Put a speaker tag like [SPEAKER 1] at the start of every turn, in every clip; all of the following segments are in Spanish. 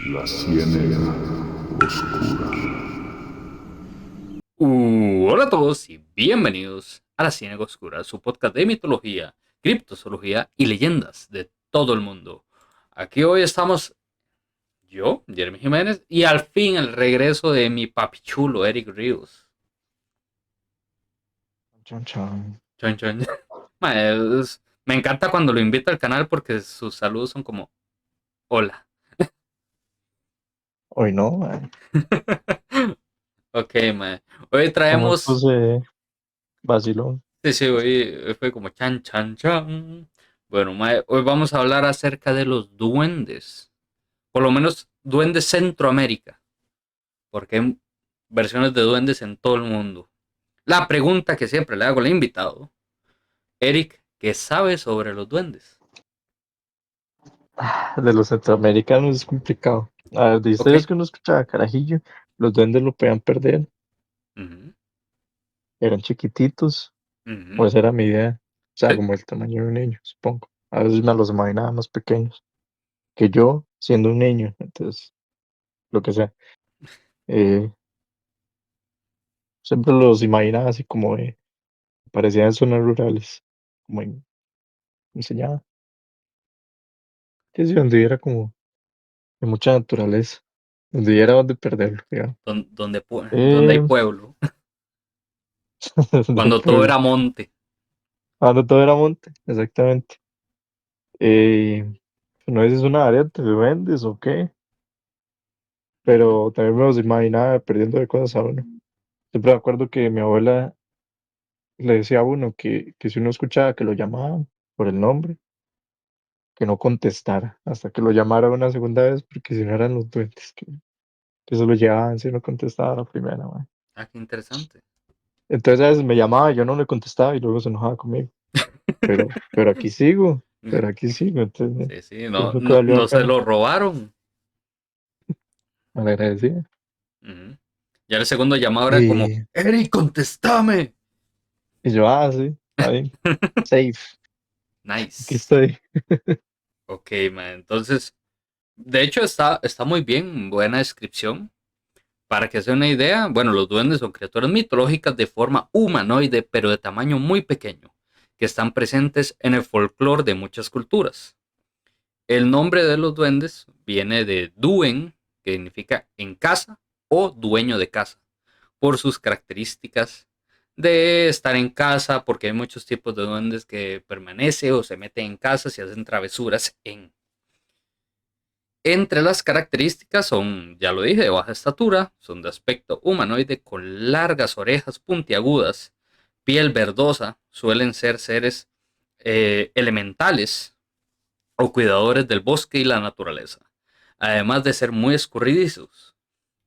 [SPEAKER 1] La Ciénega Oscura.
[SPEAKER 2] Hola a todos y bienvenidos a La Ciénaga Oscura, su podcast de mitología, criptozoología y leyendas de todo el mundo. Aquí hoy estamos yo, Jeremy Jiménez, y al fin el regreso de mi papi chulo Eric Ríos.
[SPEAKER 1] Chan, chan.
[SPEAKER 2] Chon, chon. Mae, me encanta cuando lo invito al canal porque sus saludos son como hola.
[SPEAKER 1] Hoy no, mae.
[SPEAKER 2] Ok, mae. Hoy
[SPEAKER 1] Hoy me
[SPEAKER 2] traemos.
[SPEAKER 1] puse vacilón.
[SPEAKER 2] Sí, sí, hoy fue como chan, chan, chan. Bueno, mae, hoy vamos a hablar acerca de los duendes. Por lo menos duendes Centroamérica. Porque hay versiones de duendes en todo el mundo. La pregunta que siempre le hago al invitado, Eric, ¿qué sabe sobre los duendes?
[SPEAKER 1] De los centroamericanos es complicado. A ver, de
[SPEAKER 2] Ok.
[SPEAKER 1] historias que uno escuchaba, carajillo, los duendes lo podían perder.
[SPEAKER 2] Ujú,
[SPEAKER 1] Eran chiquititos, o
[SPEAKER 2] ujú.
[SPEAKER 1] esa era mi idea. O sea,
[SPEAKER 2] Sí.
[SPEAKER 1] como el tamaño de un niño, supongo. A veces me los imaginaba más pequeños que yo, siendo un niño. Entonces, lo que sea. Eh, Siempre los imaginaba así como parecían zonas rurales. Como enseñaba. Que sí, donde hubiera como de mucha naturaleza. Donde hubiera donde perderlo, digamos.
[SPEAKER 2] Donde hay
[SPEAKER 1] Eh,
[SPEAKER 2] pueblo.
[SPEAKER 1] de
[SPEAKER 2] Cuando todo
[SPEAKER 1] pueblo.
[SPEAKER 2] era monte.
[SPEAKER 1] Cuando todo era monte, exactamente. Eh, no sé si es una variante de duendes o qué,
[SPEAKER 2] Ujú.
[SPEAKER 1] pero también me los imaginaba perdiendo de cosas a uno. Siempre me acuerdo que mi abuela le decía a uno que si uno escuchaba que lo llamaban por el nombre, que no contestara hasta que lo llamara una segunda vez, porque si no eran los duendes que se lo llevaban si no contestaba la primera, man.
[SPEAKER 2] Ah, qué interesante.
[SPEAKER 1] Entonces a veces me llamaba y yo no le contestaba y luego se enojaba conmigo. Pero aquí sigo, pero aquí sigo, entonces
[SPEAKER 2] Sí, sí, no,
[SPEAKER 1] pienso que
[SPEAKER 2] no,
[SPEAKER 1] valió la
[SPEAKER 2] no se
[SPEAKER 1] pena.
[SPEAKER 2] lo robaron.
[SPEAKER 1] Me agradecía.
[SPEAKER 2] Ujú. Ya el segundo llamado era como,
[SPEAKER 1] Y,
[SPEAKER 2] Eric, contestame.
[SPEAKER 1] y yo, sí, está bien, safe, aquí
[SPEAKER 2] Nice.
[SPEAKER 1] estoy.
[SPEAKER 2] Ok, man. Entonces, de hecho está muy bien, buena descripción. Para que se den una idea, bueno, los duendes son criaturas mitológicas de forma humanoide, pero de tamaño muy pequeño, que están presentes en el folclore de muchas culturas. El nombre de los duendes viene de duen, que significa en casa o dueño de casa, por sus características de estar en casa, porque hay muchos tipos de duendes que permanecen o se meten en casas y hacen travesuras en. Entre las características son, ya lo dije, de baja estatura, son de aspecto humanoide con largas orejas puntiagudas, piel verdosa, suelen ser seres elementales o cuidadores del bosque y la naturaleza, además de ser muy escurridizos.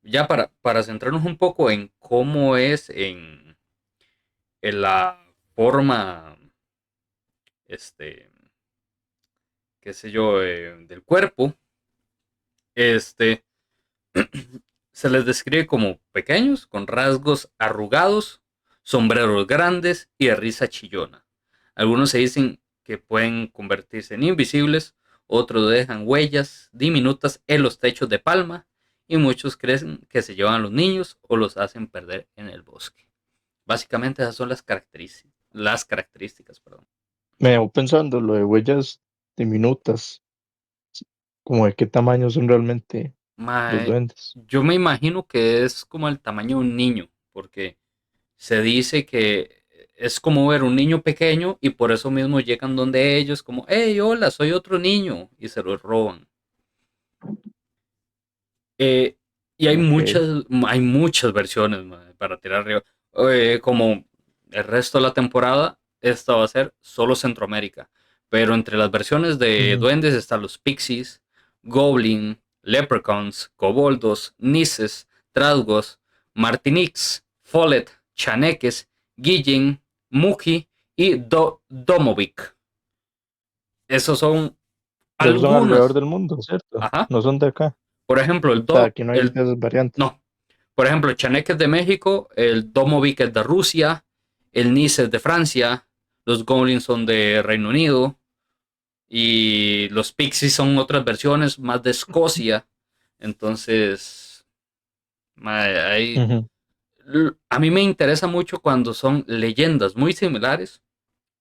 [SPEAKER 2] Ya para centrarnos un poco en cómo es en la forma, este, qué sé yo, del cuerpo, este, se les describe como pequeños, con rasgos arrugados, sombreros grandes y de risa chillona. Algunos se dicen que pueden convertirse en invisibles, otros dejan huellas diminutas en los techos de palma y muchos creen que se llevan a los niños o los hacen perder en el bosque. Básicamente esas son las características, perdón.
[SPEAKER 1] Me dejó pensando lo de huellas diminutas, como de qué tamaño son realmente los
[SPEAKER 2] Mae,
[SPEAKER 1] duendes.
[SPEAKER 2] yo me imagino que es como el tamaño de un niño, porque se dice que es como ver un niño pequeño y por eso mismo llegan donde ellos como, hey, hola, soy otro niño y se lo roban. Eh, y
[SPEAKER 1] Ok.
[SPEAKER 2] hay muchas versiones mae, para tirar arriba. Como el resto de la temporada, esta va a ser solo Centroamérica. Pero entre las versiones de
[SPEAKER 1] Ujú.
[SPEAKER 2] duendes están los pixies, goblin, leprechauns, koboldos, nises, trasgos, martiniques, follet, chaneques, guillin, muji y domovic. Esos son
[SPEAKER 1] Pero esos son alrededor
[SPEAKER 2] algunos.
[SPEAKER 1] del mundo, ¿cierto?
[SPEAKER 2] Ajá.
[SPEAKER 1] No son de acá.
[SPEAKER 2] Por ejemplo,
[SPEAKER 1] O sea, aquí no hay de esas variantes.
[SPEAKER 2] no, por ejemplo, el Chanek es de México, el Domovic es de Rusia, el Nice es de Francia, los Goblins son de Reino Unido y los Pixies son otras versiones más de Escocia. Entonces, mae,
[SPEAKER 1] Ujú,
[SPEAKER 2] a mí me interesa mucho cuando son leyendas muy similares,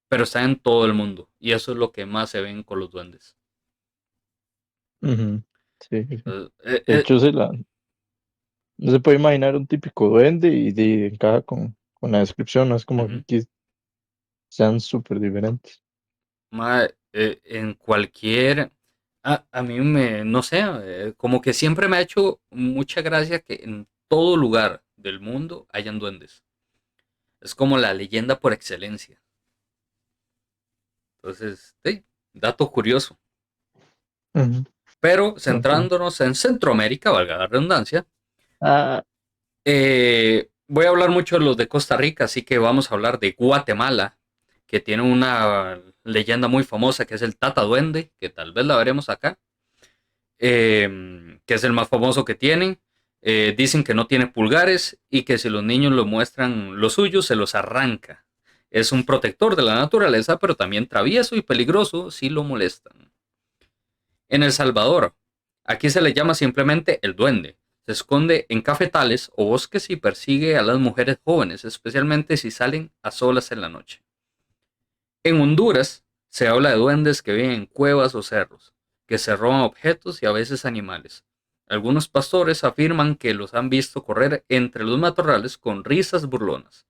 [SPEAKER 2] pero están en todo el mundo. Y eso es lo que más se ven con los duendes.
[SPEAKER 1] ujú. Sí, sí, sí.
[SPEAKER 2] Eh,
[SPEAKER 1] De
[SPEAKER 2] eh,
[SPEAKER 1] hecho, no se puede imaginar un típico duende y encaja con la descripción, no es como que
[SPEAKER 2] ujú.
[SPEAKER 1] aquí sean súper diferentes.
[SPEAKER 2] En cualquier... A mí me, no sé, como que siempre me ha hecho mucha gracia que en todo lugar del mundo hayan duendes. Es como la leyenda por excelencia. Entonces, sí, dato curioso.
[SPEAKER 1] Ujú,
[SPEAKER 2] Pero
[SPEAKER 1] ok.
[SPEAKER 2] centrándonos en Centroamérica, valga la redundancia,
[SPEAKER 1] Ah,
[SPEAKER 2] voy a hablar mucho de los de Costa Rica, así que vamos a hablar de Guatemala, que tiene una leyenda muy famosa que es el Tata Duende, que tal vez la veremos acá, que es el más famoso que tienen. Dicen que no tiene pulgares y que si los niños lo muestran los suyos, se los arranca. Es un protector de la naturaleza, pero también travieso y peligroso si lo molestan. En El Salvador, aquí se le llama simplemente el duende. Se esconde en cafetales o bosques y persigue a las mujeres jóvenes, especialmente si salen a solas en la noche. En Honduras se habla de duendes que viven en cuevas o cerros, que se roban objetos y a veces animales. Algunos pastores afirman que los han visto correr entre los matorrales con risas burlonas.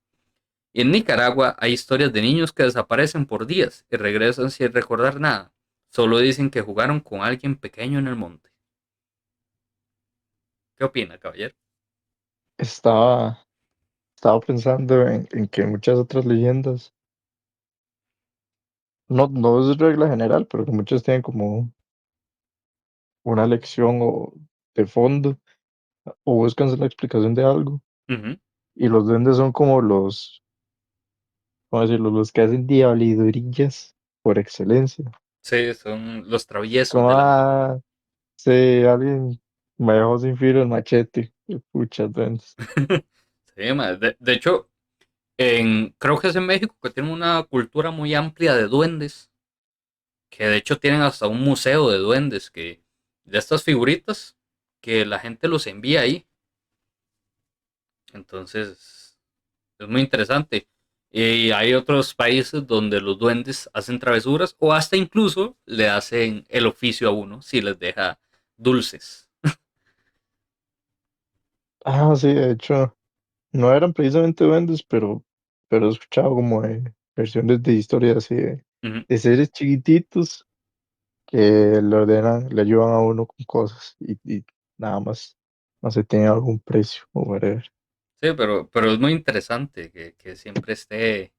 [SPEAKER 2] Y en Nicaragua hay historias de niños que desaparecen por días y regresan sin recordar nada. Solo dicen que jugaron con alguien pequeño en el monte. ¿Qué opina, caballero?
[SPEAKER 1] estaba, estaba pensando en que muchas otras leyendas, no es regla general, pero que muchas tienen como una lección o de fondo o buscan la explicación de algo.
[SPEAKER 2] Ujú.
[SPEAKER 1] Y los duendes son como ¿cómo decirlo? Los que hacen diablidurillas por excelencia.
[SPEAKER 2] Sí, son los traviesos
[SPEAKER 1] Como,
[SPEAKER 2] de la naturaleza.
[SPEAKER 1] sí, alguien me dejó sin filo el machete. Y pucha, duendes.
[SPEAKER 2] Sí, de hecho, creo que es en México que tienen una cultura muy amplia de duendes, que de hecho tienen hasta un museo de duendes, que de estas figuritas que la gente los envía ahí. Entonces, es muy interesante. Y hay otros países donde los duendes hacen travesuras o hasta incluso le hacen el oficio a uno si les deja dulces.
[SPEAKER 1] Sí, de hecho, no eran precisamente duendes, pero he escuchado como de versiones de historias así
[SPEAKER 2] Ujú.
[SPEAKER 1] de seres chiquititos que le ordenan, le ayudan a uno con cosas y nada más, no sé, tiene algún precio o whatever.
[SPEAKER 2] Sí, pero es muy interesante que siempre esté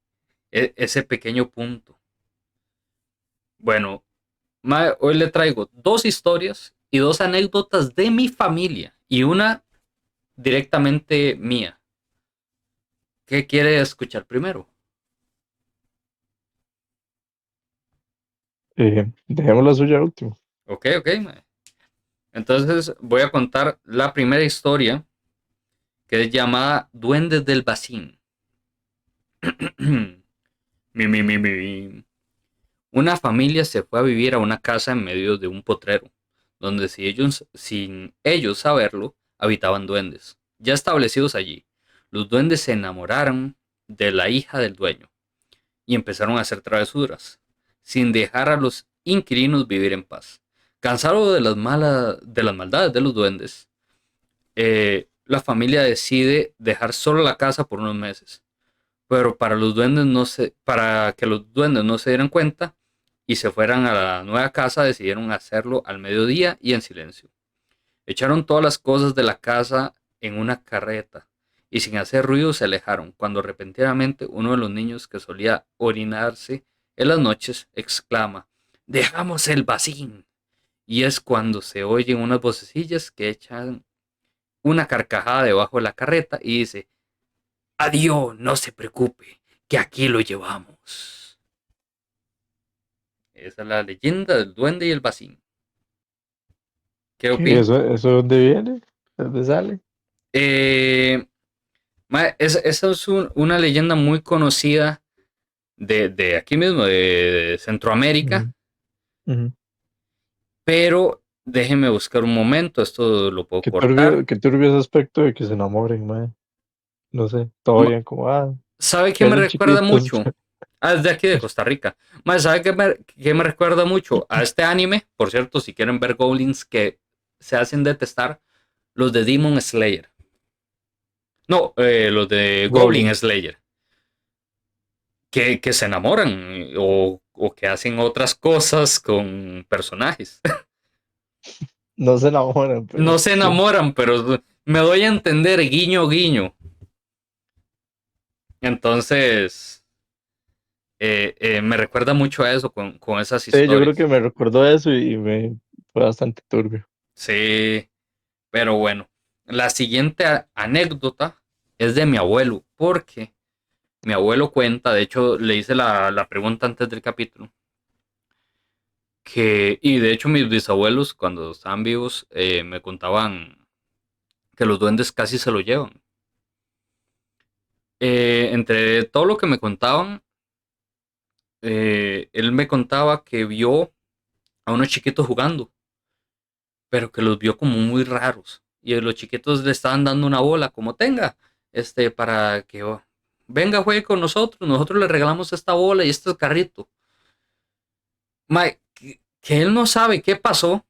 [SPEAKER 2] ese pequeño punto. Bueno, hoy le traigo dos historias y dos anécdotas de mi familia y una directamente mía. ¿Qué quiere escuchar primero?
[SPEAKER 1] Dejemos la suya al último.
[SPEAKER 2] Ok, ok. Entonces voy a contar la primera historia que es llamada Duendes del Bacín. Mi. Una familia se fue a vivir a una casa en medio de un potrero, donde sin ellos saberlo, habitaban duendes, ya establecidos allí. Los duendes se enamoraron de la hija del dueño y empezaron a hacer travesuras, sin dejar a los inquilinos vivir en paz. Cansado de las maldades de los duendes, la familia decide dejar solo la casa por unos meses. Pero para que los duendes no se dieran cuenta y se fueran a la nueva casa, decidieron hacerlo al mediodía y en silencio. Echaron todas las cosas de la casa en una carreta y sin hacer ruido se alejaron, cuando repentinamente uno de los niños que solía orinarse en las noches exclama: ¡Dejamos el vacín! Y es cuando se oyen unas vocecillas que echan una carcajada debajo de la carreta y dice: Adiós, no se preocupe, que aquí lo llevamos. Esa es la leyenda del duende y el vacín. ¿Qué
[SPEAKER 1] ¿Qué,
[SPEAKER 2] opina?
[SPEAKER 1] eso de dónde viene? ¿De dónde sale?
[SPEAKER 2] Eh, esa es una leyenda muy conocida de aquí mismo, de Centroamérica,
[SPEAKER 1] Ujú, ujú.
[SPEAKER 2] pero Déjeme buscar un momento, esto lo puedo cortar.
[SPEAKER 1] Qué turbio ese aspecto de que se enamoren, mae. No sé, todo
[SPEAKER 2] Ma-
[SPEAKER 1] bien como, ah,
[SPEAKER 2] ¿Sabe qué
[SPEAKER 1] que
[SPEAKER 2] me
[SPEAKER 1] hacen
[SPEAKER 2] recuerda
[SPEAKER 1] chiquitos.
[SPEAKER 2] mucho? Ah, es de aquí de Costa Rica. ¿Sabe qué me recuerda mucho? A este anime, por cierto, si quieren ver goblins que se hacen detestar, los de Demon Slayer. No, los de Goblin
[SPEAKER 1] Goblin,
[SPEAKER 2] Slayer. Que se enamoran o que hacen otras cosas con personajes.
[SPEAKER 1] no se enamoran,
[SPEAKER 2] No
[SPEAKER 1] pero
[SPEAKER 2] se
[SPEAKER 1] sí.
[SPEAKER 2] enamoran, pero me doy a entender, guiño, guiño. Entonces, me recuerda mucho a eso con esas
[SPEAKER 1] Sí, yo creo que
[SPEAKER 2] historias.
[SPEAKER 1] me recordó eso y me fue bastante turbio.
[SPEAKER 2] Sí, pero bueno. La siguiente anécdota es de mi abuelo, porque mi abuelo cuenta, de hecho le hice la pregunta antes del capítulo, y de hecho mis bisabuelos cuando estaban vivos me contaban que los duendes casi se lo llevan. Entre todo lo que me contaban, él me contaba que vio a unos chiquitos jugando, pero que los vio como muy raros. Y los chiquitos le estaban dando una bola, como tenga, para que venga, juegue con nosotros. Nosotros le regalamos esta bola y este carrito. Mae, que él no sabe qué pasó,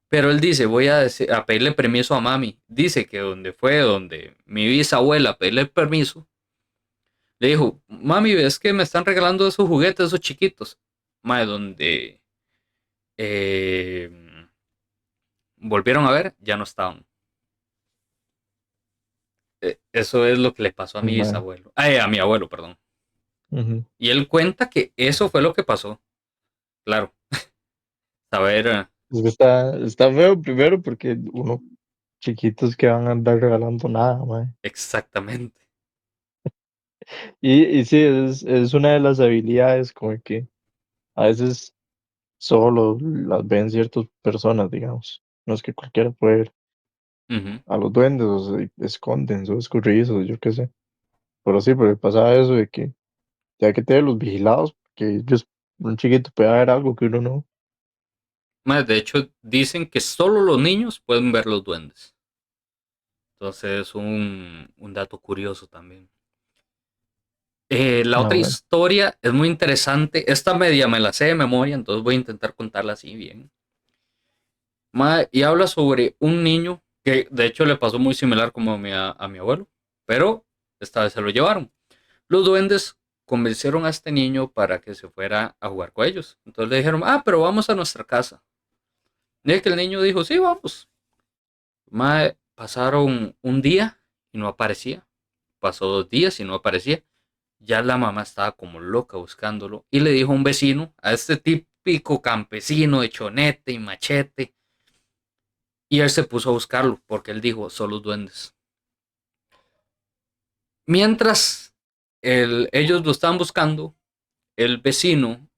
[SPEAKER 2] pero él dice, a pedirle permiso a mami. Dice que donde mi bisabuela a pedirle permiso, le dijo, mami, es que me están regalando esos juguetes, esos chiquitos. Mae, donde eh, volvieron a ver, ya no estaban. Eso es lo que le pasó a mi
[SPEAKER 1] Mae,
[SPEAKER 2] bisabuelo. A mi abuelo, perdón.
[SPEAKER 1] ujú.
[SPEAKER 2] Y él cuenta que eso fue lo que pasó. Claro, saber
[SPEAKER 1] Es que está feo primero porque uno chiquitos que van a andar regalando nada, mae.
[SPEAKER 2] exactamente.
[SPEAKER 1] Y sí, es una de las habilidades como que a veces solo las ven ciertas personas, digamos. No es que cualquiera puede ir
[SPEAKER 2] Ujú.
[SPEAKER 1] a los duendes o se esconden, son escurridizos, yo qué sé. Pero sí, pero pasaba eso de que ya hay que tenerlos vigilados, porque ellos, un chiquito puede haber algo que uno no.
[SPEAKER 2] Más, de hecho, dicen que solo los niños pueden ver los duendes. Entonces, un dato curioso también. La
[SPEAKER 1] Ah,
[SPEAKER 2] otra
[SPEAKER 1] bueno.
[SPEAKER 2] historia es muy interesante. Esta media me la sé de memoria, entonces voy a intentar contarla así bien. Y habla sobre un niño que de hecho le pasó muy similar como a mi abuelo, pero esta vez se lo llevaron. Los duendes convencieron a este niño para que se fuera a jugar con ellos. Entonces le dijeron, pero vamos a nuestra casa. Y que el niño dijo, sí, vamos. Pasaron un día y no aparecía. Pasó 2 días y no aparecía. Ya la mamá estaba como loca buscándolo y le dijo a un vecino, a este típico campesino de chonete y machete, y él se puso a buscarlo porque él dijo, son los duendes. Mientras ellos lo estaban buscando, el vecino,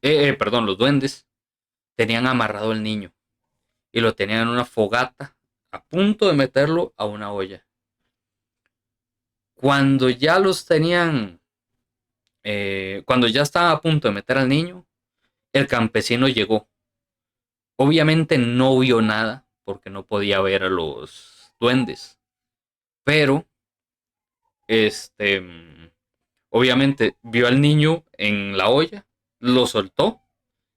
[SPEAKER 2] perdón, los duendes, tenían amarrado al niño y lo tenían en una fogata a punto de meterlo a una olla. Cuando ya los tenían, cuando ya estaban a punto de meter al niño, el campesino llegó. Obviamente no vio nada porque no podía ver a los duendes, pero este, obviamente vio al niño en la olla, lo soltó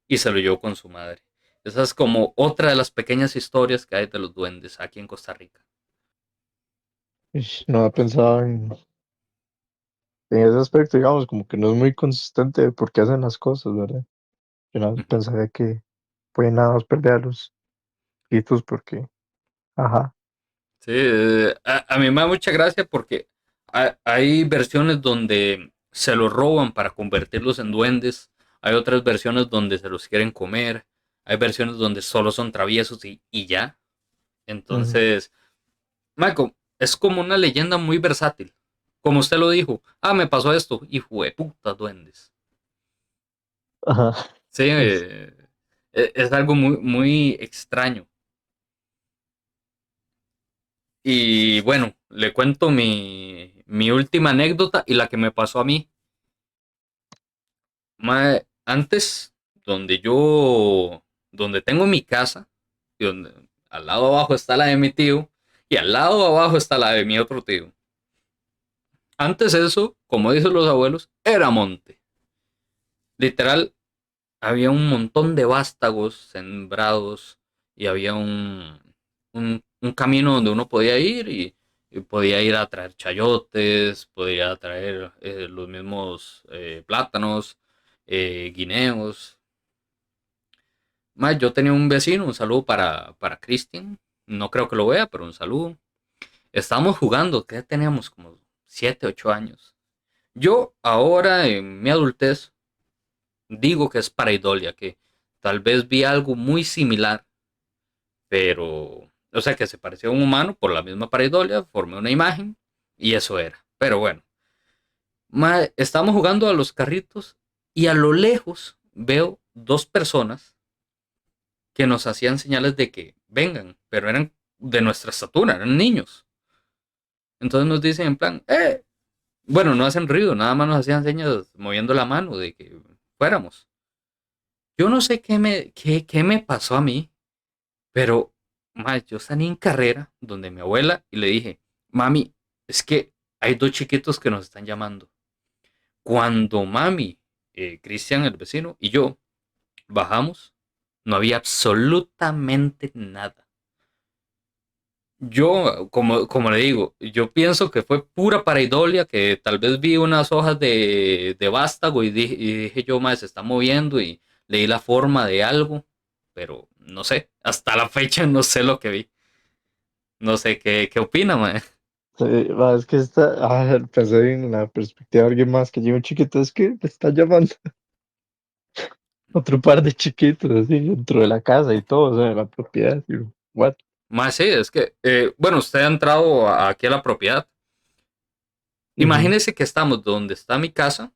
[SPEAKER 2] y se lo llevó con su madre. Esa es como otra de las pequeñas historias que hay de los duendes aquí en Costa Rica.
[SPEAKER 1] No había pensado en ese aspecto, digamos, como que no es muy consistente de por qué hacen las cosas, ¿verdad? Yo no
[SPEAKER 2] Ujú.
[SPEAKER 1] pensaría que pueden nada más perder a los hijitos porque, ajá,
[SPEAKER 2] Sí, a mí me da mucha gracia porque hay versiones donde se los roban para convertirlos en duendes, hay otras versiones donde se los quieren comer, hay versiones donde solo son traviesos y ya.
[SPEAKER 1] ujú,
[SPEAKER 2] Entonces, Michael, es como una leyenda muy versátil. Como usted lo dijo, me pasó esto, y fue puta duendes.
[SPEAKER 1] ajá.
[SPEAKER 2] Sí,
[SPEAKER 1] Es,
[SPEAKER 2] es algo muy, muy extraño. Y bueno, le cuento mi última anécdota y la que me pasó a mí. Antes, donde tengo mi casa, y donde al lado abajo está la de mi tío y al lado abajo está la de mi otro tío. Antes eso, como dicen los abuelos, era monte. Literal, había un montón de vástagos sembrados y había un camino donde uno podía ir y podía ir a traer chayotes, podía traer los mismos plátanos, guineos. Más, yo tenía un vecino, un saludo para Christian. No creo que lo vea, pero un saludo. Estábamos jugando, que ya teníamos como 7 8 años. Yo ahora en mi adultez digo que es pareidolia, que tal vez vi algo muy similar, pero, o sea, que se parecía a un humano por la misma pareidolia, formé una imagen y eso era. Pero bueno, estamos jugando a los carritos y a lo lejos veo dos personas que nos hacían señales de que vengan, pero eran de nuestra estatura, eran niños. Entonces nos dicen en plan, ¡eh! Bueno, no hacen ruido, nada más nos hacían señas moviendo la mano de que fuéramos. Yo no sé qué me pasó a mí, pero yo salí en carrera donde mi abuela y le dije, mami, es que hay dos chiquitos que nos están llamando. Cuando mami, Cristian, el vecino, y yo bajamos, no había absolutamente nada. Yo, como le digo, yo pienso que fue pura pareidolia, que tal vez vi unas hojas de vástago y dije yo, se está moviendo y leí la forma de algo, pero no sé, hasta la fecha no sé lo que vi. No sé qué opina, mae.
[SPEAKER 1] Sí, es que pensé en la perspectiva de alguien más que llega un chiquito, es que te está llamando otro par de chiquitos así dentro de la casa y todo, o sea, de la propiedad. Y, what?
[SPEAKER 2] Mae, sí, es que, bueno, usted ha entrado aquí a la propiedad.
[SPEAKER 1] Ujú.
[SPEAKER 2] Imagínese que estamos donde está mi casa,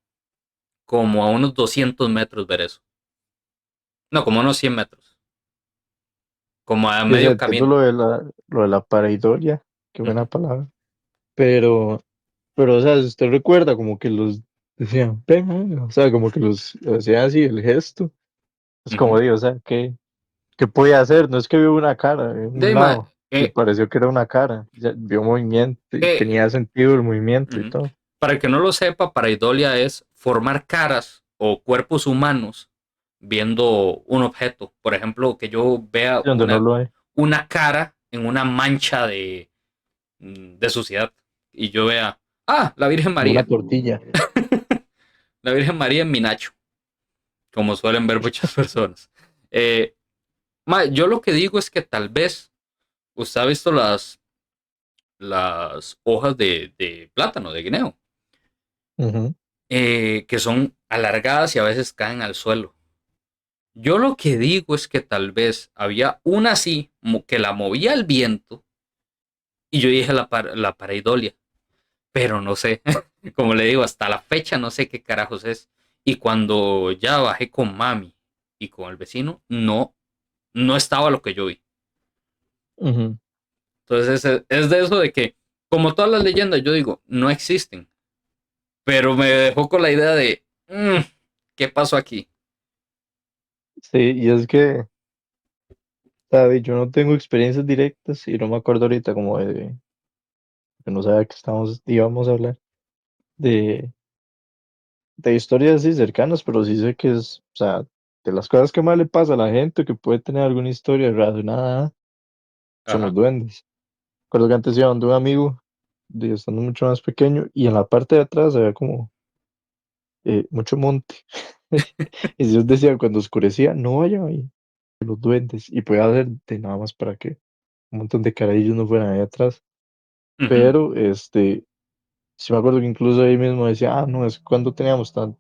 [SPEAKER 2] como a unos 200 metros ver eso. No, como a unos 100 metros, como a
[SPEAKER 1] Y, o sea,
[SPEAKER 2] medio
[SPEAKER 1] entiendo
[SPEAKER 2] camino.
[SPEAKER 1] lo de la pareidolia, qué buena
[SPEAKER 2] Ujú,
[SPEAKER 1] palabra, pero, o sea, si usted recuerda, como que los decían, ven, o sea, como que los hacían así, el gesto, es como
[SPEAKER 2] ujú.
[SPEAKER 1] digo, o sea, ¿qué podía hacer? No es que vio una cara en
[SPEAKER 2] De
[SPEAKER 1] un
[SPEAKER 2] ahí, mae,
[SPEAKER 1] lado y pareció que era una cara, ya vio movimiento y
[SPEAKER 2] eh,
[SPEAKER 1] tenía sentido el movimiento y
[SPEAKER 2] ujú.
[SPEAKER 1] todo.
[SPEAKER 2] Para el que no lo sepa, pareidolia es formar caras o cuerpos humanos viendo un objeto. Por ejemplo, que yo vea
[SPEAKER 1] Y donde no lo hay,
[SPEAKER 2] una cara en una mancha de suciedad y yo vea, la Virgen
[SPEAKER 1] como una
[SPEAKER 2] María,
[SPEAKER 1] tortilla.
[SPEAKER 2] la Virgen María en mi nacho, como suelen ver muchas personas. Eh, yo lo que digo es que tal vez usted ha visto las hojas de plátano, de guineo,
[SPEAKER 1] Ujú,
[SPEAKER 2] que son alargadas y a veces caen al suelo. Yo lo que digo es que tal vez había una así que la movía el viento y yo dije la pareidolia, pero no sé, como le digo, hasta la fecha no sé qué carajos es. Y cuando ya bajé con mami y con el vecino, no estaba lo que yo vi.
[SPEAKER 1] ujú.
[SPEAKER 2] Entonces es de eso de que, como todas las leyendas, yo digo, no existen, pero me dejó con la idea de, ¿qué pasó aquí?
[SPEAKER 1] Sí, y es que, ¿sabe? Yo no tengo experiencias directas y no me acuerdo ahorita como que no sabía que íbamos a hablar de, historias así cercanas, pero sí sé que es, o sea, de las cosas que más le pasa a la gente que puede tener alguna historia relacionada son los
[SPEAKER 2] Ajá.
[SPEAKER 1] duendes. Recuerdo que antes iba donde un amigo, estando mucho más pequeño, y en la parte de atrás había como mucho monte. Y Dios decía, cuando oscurecía, no vayan ahí, los duendes, y podía hacer de nada más para que un montón de carajillos no fueran ahí atrás.
[SPEAKER 2] Ujú,
[SPEAKER 1] Pero, sí me acuerdo que incluso ahí mismo decía, no, es cuando teníamos tal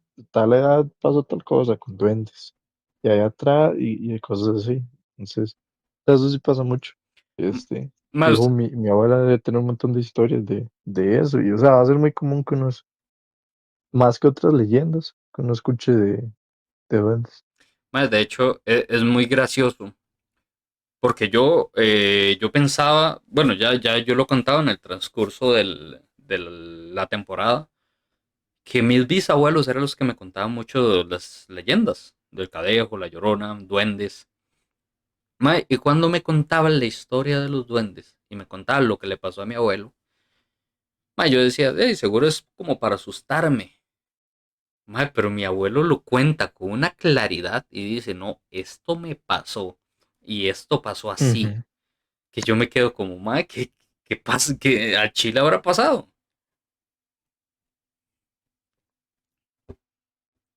[SPEAKER 1] edad pasó tal cosa con duendes. Y allá atrás y cosas así. Entonces, eso sí pasa mucho.
[SPEAKER 2] M-
[SPEAKER 1] Este, Fijo,
[SPEAKER 2] Más,
[SPEAKER 1] mi abuela debe tener un montón de historias de eso. Y, o sea, va a ser muy común que uno, más que otras leyendas, que uno escuche de duendes.
[SPEAKER 2] de hecho, es muy gracioso. Porque yo pensaba, bueno, ya yo lo contaba en el transcurso de la temporada, que mis bisabuelos eran los que me contaban mucho de las leyendas, del Cadejo, la Llorona, duendes. Mae, y cuando me contaban la historia de los duendes y me contaban lo que le pasó a mi abuelo, mae, yo decía, seguro es como para asustarme. Mae, pero mi abuelo lo cuenta con una claridad y dice, no, esto me pasó y esto pasó así,
[SPEAKER 1] Ujú.
[SPEAKER 2] que yo me quedo como, mae, ¿qué pasa? ¿Qué a Chile habrá pasado?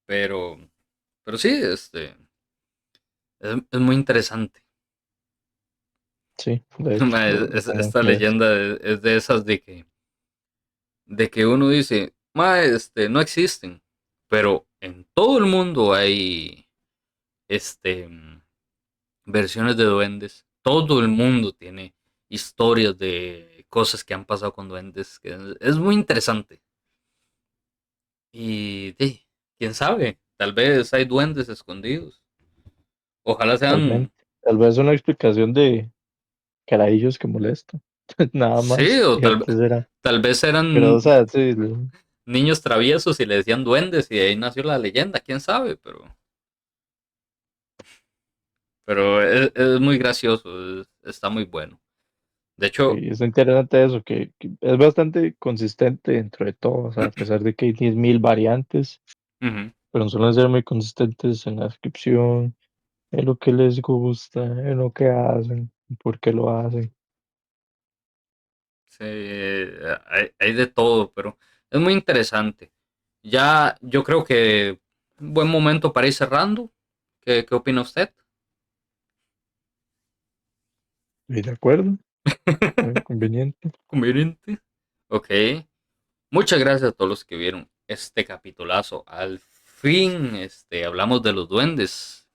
[SPEAKER 2] Pero, pero sí, es muy interesante.
[SPEAKER 1] Sí, de hecho,
[SPEAKER 2] Mae,
[SPEAKER 1] lo
[SPEAKER 2] esta
[SPEAKER 1] es.
[SPEAKER 2] leyenda es de esas de que uno dice, mae, no existen, pero en todo el mundo hay, este, versiones de duendes. Todo el mundo tiene historias de cosas que han pasado con duendes, que es muy interesante. Y sí, quién sabe, tal vez hay duendes escondidos. Ojalá sean,
[SPEAKER 1] Totalmente. Tal vez una explicación de carajillos que molestan. Nada
[SPEAKER 2] sí,
[SPEAKER 1] más.
[SPEAKER 2] o
[SPEAKER 1] ¿Y a qué será?
[SPEAKER 2] tal vez
[SPEAKER 1] Pero, o
[SPEAKER 2] eran
[SPEAKER 1] sea, sí,
[SPEAKER 2] niños traviesos y le decían duendes y de ahí nació la leyenda, quién sabe, pero es muy gracioso, está muy bueno. De hecho,
[SPEAKER 1] es interesante eso, que es bastante consistente dentro de todo. O sea, a pesar de que hay 10.000 variantes,
[SPEAKER 2] ujú,
[SPEAKER 1] pero suelen ser muy consistentes en la descripción, en lo que les gusta, en lo que hacen, por qué lo hacen.
[SPEAKER 2] sí, hay de todo, pero es muy interesante. Ya yo creo que un buen momento para ir cerrando. ¿Qué opina usted?
[SPEAKER 1] ¿Y de acuerdo? Muy conveniente.
[SPEAKER 2] Conveniente. Ok. Muchas gracias a todos los que vieron este capitulazo. Al fin, hablamos de los duendes.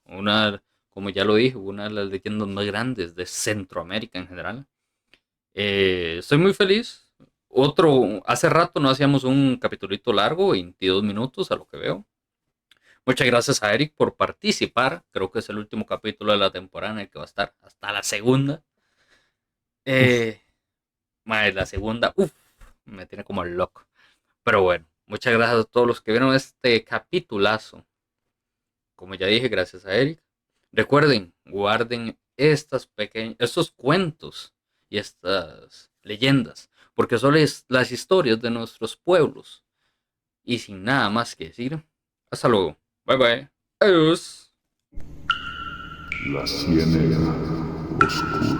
[SPEAKER 2] Como ya lo dije, una de las leyendas más grandes de Centroamérica en general. Estoy muy feliz. Hace rato no hacíamos un capitulito largo, 22 minutos a lo que veo. Muchas gracias a Eric por participar. Creo que es el último capítulo de la temporada en el que va a estar hasta la segunda.
[SPEAKER 1] Uf,
[SPEAKER 2] Eh, la segunda, uff, me tiene como loco. Pero bueno, muchas gracias a todos los que vieron este capitulazo. Como ya dije, gracias a Eric. Recuerden, guarden estos cuentos y estas leyendas, porque son las historias de nuestros pueblos. Y sin nada más que decir, hasta luego. Bye bye. Adiós.
[SPEAKER 3] La ciénaga oscura.